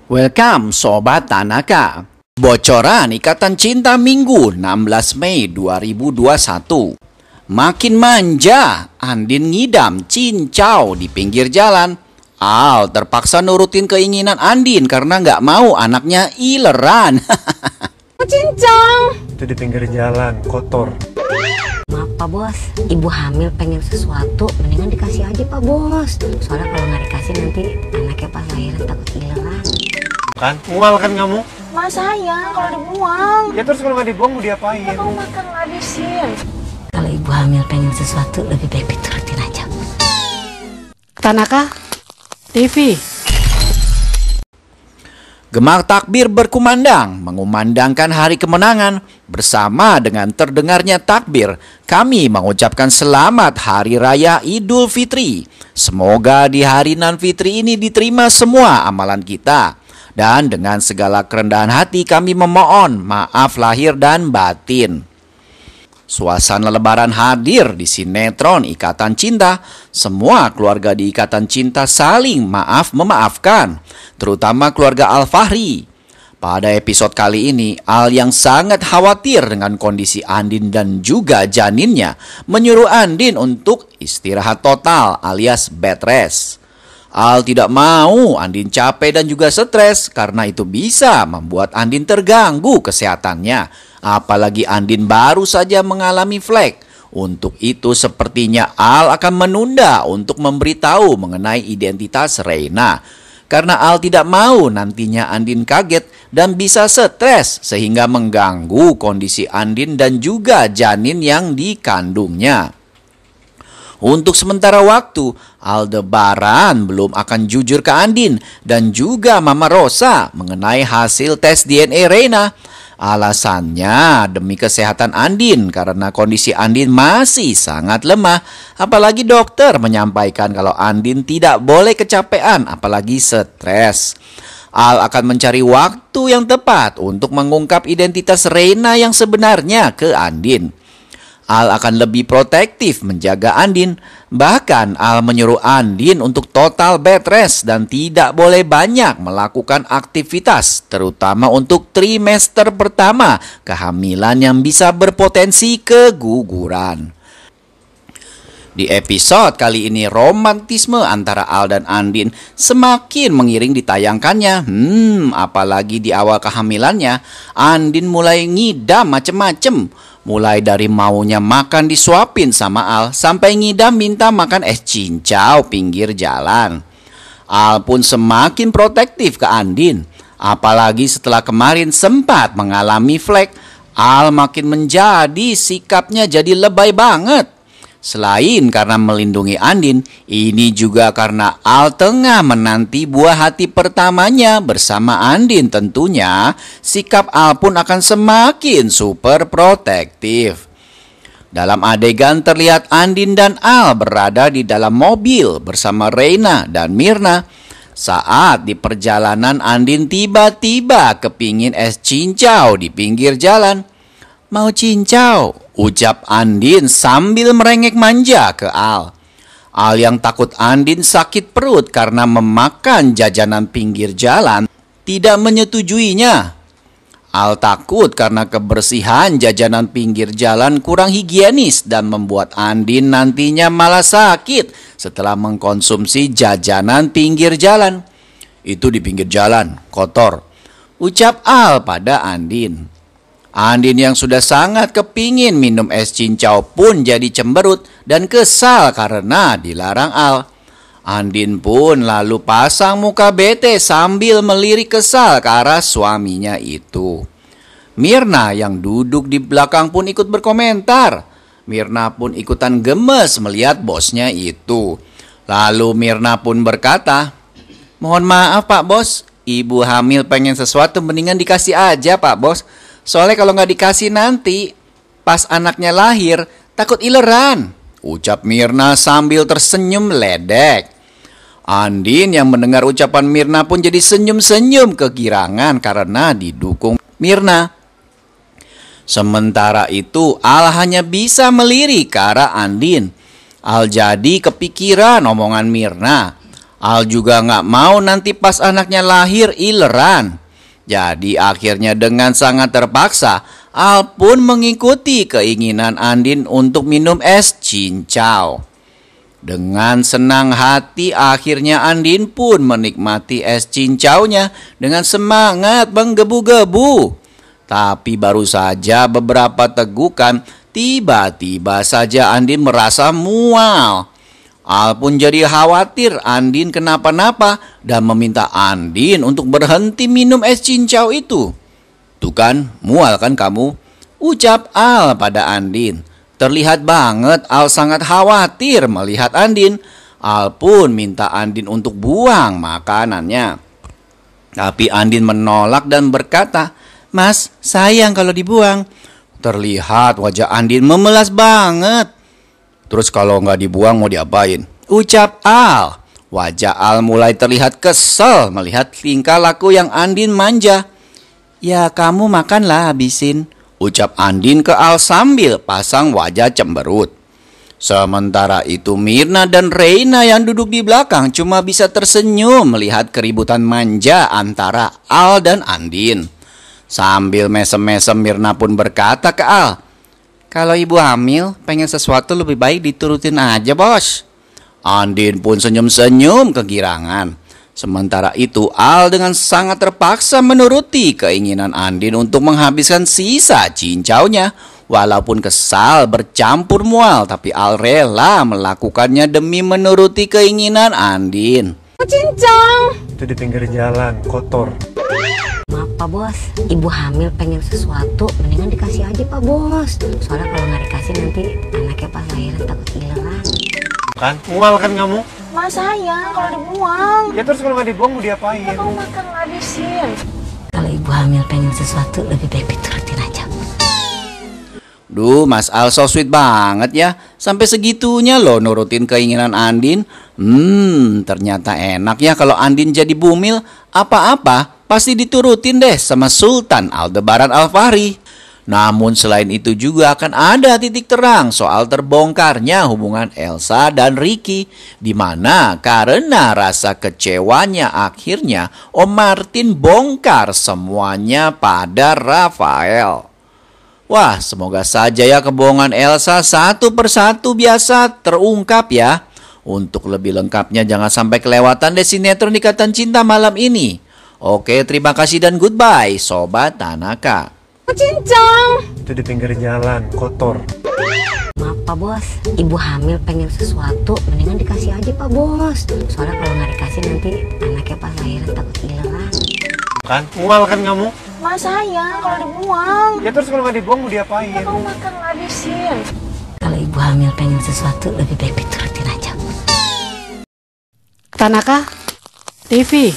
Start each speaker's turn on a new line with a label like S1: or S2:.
S1: Welcome Sobat Tanaka. Bocoran Ikatan Cinta Minggu 16 Mei 2021. Makin manja, Andin ngidam cincau di pinggir jalan. Al terpaksa nurutin keinginan Andin karena nggak mau anaknya ileran.
S2: Cincau
S3: itu di pinggir jalan, kotor.
S2: Maaf Pak Bos, ibu hamil pengen sesuatu, mendingan dikasih aja Pak Bos. Soalnya kalau nggak dikasih nanti anaknya pas lahiran takut ileran.
S3: Kan, mual kan kamu?
S4: Mas sayang kalau dibuang.
S3: Ya terus kalau nggak dibuang mau diapain?
S4: Ya kamu makan ngabisin.
S2: Kalau ibu hamil pengen sesuatu lebih baik diturutin aja.
S5: Tanaka TV.
S1: Gemak takbir berkumandang, mengumandangkan hari kemenangan. Bersama dengan terdengarnya takbir, kami mengucapkan selamat Hari Raya Idul Fitri. Semoga di hari nan fitri ini diterima semua amalan kita. Dan dengan segala kerendahan hati kami memohon maaf lahir dan batin. Suasana lebaran hadir di sinetron Ikatan Cinta. Semua keluarga di Ikatan Cinta saling maaf-memaafkan, terutama keluarga Al-Fahri. Pada episode kali ini, Al yang sangat khawatir dengan kondisi Andin dan juga janinnya menyuruh Andin untuk istirahat total alias bed rest. Al tidak mau Andin capek dan juga stres karena itu bisa membuat Andin terganggu kesehatannya. Apalagi Andin baru saja mengalami flek. Untuk itu sepertinya Al akan menunda untuk memberitahu mengenai identitas Reina. Karena Al tidak mau nantinya Andin kaget dan bisa stres sehingga mengganggu kondisi Andin dan juga janin yang dikandungnya. Untuk sementara waktu, Aldebaran belum akan jujur ke Andin dan juga Mama Rosa mengenai hasil tes DNA Reina. Alasannya demi kesehatan Andin karena kondisi Andin masih sangat lemah. Apalagi dokter menyampaikan kalau Andin tidak boleh kecapean apalagi stres. Al akan mencari waktu yang tepat untuk mengungkap identitas Reina yang sebenarnya ke Andin. Al akan lebih protektif menjaga Andin. Bahkan Al menyuruh Andin untuk total bed rest dan tidak boleh banyak melakukan aktivitas, terutama untuk trimester pertama kehamilan yang bisa berpotensi keguguran. Di episode kali ini romantisme antara Al dan Andin semakin mengiring ditayangkannya. Apalagi di awal kehamilannya, Andin mulai ngidam macem-macem. Mulai dari maunya makan disuapin sama Al sampai ngidam minta makan es cincau pinggir jalan. Al pun semakin protektif ke Andin. Apalagi setelah kemarin sempat mengalami flek, Al makin menjadi sikapnya jadi lebay banget. Selain karena melindungi Andin, ini juga karena Al tengah menanti buah hati pertamanya bersama Andin tentunya, sikap Al pun akan semakin super protektif. Dalam adegan terlihat Andin dan Al berada di dalam mobil bersama Reina dan Mirna. Saat di perjalanan Andin tiba-tiba kepingin es cincau di pinggir jalan. Mau cincau, ucap Andin sambil merengek manja ke Al. Al yang takut Andin sakit perut karena memakan jajanan pinggir jalan tidak menyetujuinya. Al takut karena kebersihan jajanan pinggir jalan kurang higienis dan membuat Andin nantinya malah sakit setelah mengkonsumsi jajanan pinggir jalan. Itu di pinggir jalan, kotor, ucap Al pada Andin. Andin yang sudah sangat kepingin minum es cincau pun jadi cemberut dan kesal karena dilarang Al. Andin pun lalu pasang muka bete sambil melirik kesal ke arah suaminya itu. Mirna yang duduk di belakang pun ikut berkomentar. Mirna pun ikutan gemes melihat bosnya itu. Lalu Mirna pun berkata, "Mohon maaf Pak Bos, ibu hamil pengen sesuatu mendingan dikasih aja Pak Bos. Soalnya kalau nggak dikasih nanti, pas anaknya lahir, takut ileran," ucap Mirna sambil tersenyum ledek. Andin yang mendengar ucapan Mirna pun jadi senyum-senyum kegirangan karena didukung Mirna. Sementara itu, Al hanya bisa melirik ke arah Andin. Al jadi kepikiran omongan Mirna. Al juga nggak mau nanti pas anaknya lahir ileran. Jadi akhirnya dengan sangat terpaksa, Al pun mengikuti keinginan Andin untuk minum es cincau. Dengan senang hati akhirnya Andin pun menikmati es cincaunya dengan semangat menggebu-gebu. Tapi baru saja beberapa tegukan, tiba-tiba saja Andin merasa mual. Al pun jadi khawatir Andin kenapa-napa dan meminta Andin untuk berhenti minum es cincau itu. Tuh kan, mual kan kamu? Ucap Al pada Andin. Terlihat banget Al sangat khawatir melihat Andin. Al pun minta Andin untuk buang makanannya. Tapi Andin menolak dan berkata, "Mas, sayang kalau dibuang." Terlihat wajah Andin memelas banget. "Terus kalau nggak dibuang mau diapain?" ucap Al. Wajah Al mulai terlihat kesel melihat tingkah laku yang Andin manja. "Ya kamu makanlah habisin," ucap Andin ke Al sambil pasang wajah cemberut. Sementara itu Mirna dan Reina yang duduk di belakang cuma bisa tersenyum melihat keributan manja antara Al dan Andin. Sambil mesem-mesem Mirna pun berkata ke Al, "Kalau ibu hamil pengen sesuatu lebih baik diturutin aja bos." Andin pun senyum-senyum kegirangan. Sementara itu Al dengan sangat terpaksa menuruti keinginan Andin untuk menghabiskan sisa cincaunya. Walaupun kesal bercampur mual, tapi Al rela melakukannya demi menuruti keinginan Andin.
S4: Cincang.
S3: Itu di pinggir jalan, kotor.
S2: Maaf Pak Bos, ibu hamil pengen sesuatu, mendingan dikasih aja Pak Bos. Soalnya kalau nggak dikasih nanti anaknya pas lahiran takut ileran.
S3: Kan? Mual kan kamu?
S4: Mas sayang kalau dibuang.
S3: Ya terus kalau nggak dibuang mau diapain?
S4: Ya kamu makan ngabisin.
S2: Kalau ibu hamil pengen sesuatu, lebih baik diturutin aja.
S1: Duh, Mas Al so sweet banget ya. Sampai segitunya loh nurutin keinginan Andin. Ternyata enak ya kalau Andin jadi bumil. Apa-apa pasti diturutin deh sama Sultan Aldebaran Alfahri. Namun selain itu juga akan ada titik terang soal terbongkarnya hubungan Elsa dan Ricky. Di mana karena rasa kecewanya akhirnya Om Martin bongkar semuanya pada Rafael. Wah, semoga saja ya kebohongan Elsa satu persatu biasa terungkap ya. Untuk lebih lengkapnya jangan sampai kelewatan deh sinetron Ikatan Cinta malam ini. Oke, terima kasih dan goodbye Sobat Tanaka.
S4: Cincang.
S3: Itu di pinggir jalan, kotor.
S2: Maaf Pak Bos, ibu hamil pengen sesuatu, mendingan dikasih aja Pak Bos. Soalnya kalau nggak dikasih nanti anaknya pas lahiran takut ileran.
S3: Kan? Mual kan kamu?
S4: Mas sayang kalau dibuang.
S3: Ya terus kalau nggak dibuang mau diapain?
S4: Ya kamu makan ngabisin.
S2: Kalau ibu hamil pengen sesuatu, lebih baik diturutin aja.
S5: Tanaka TV.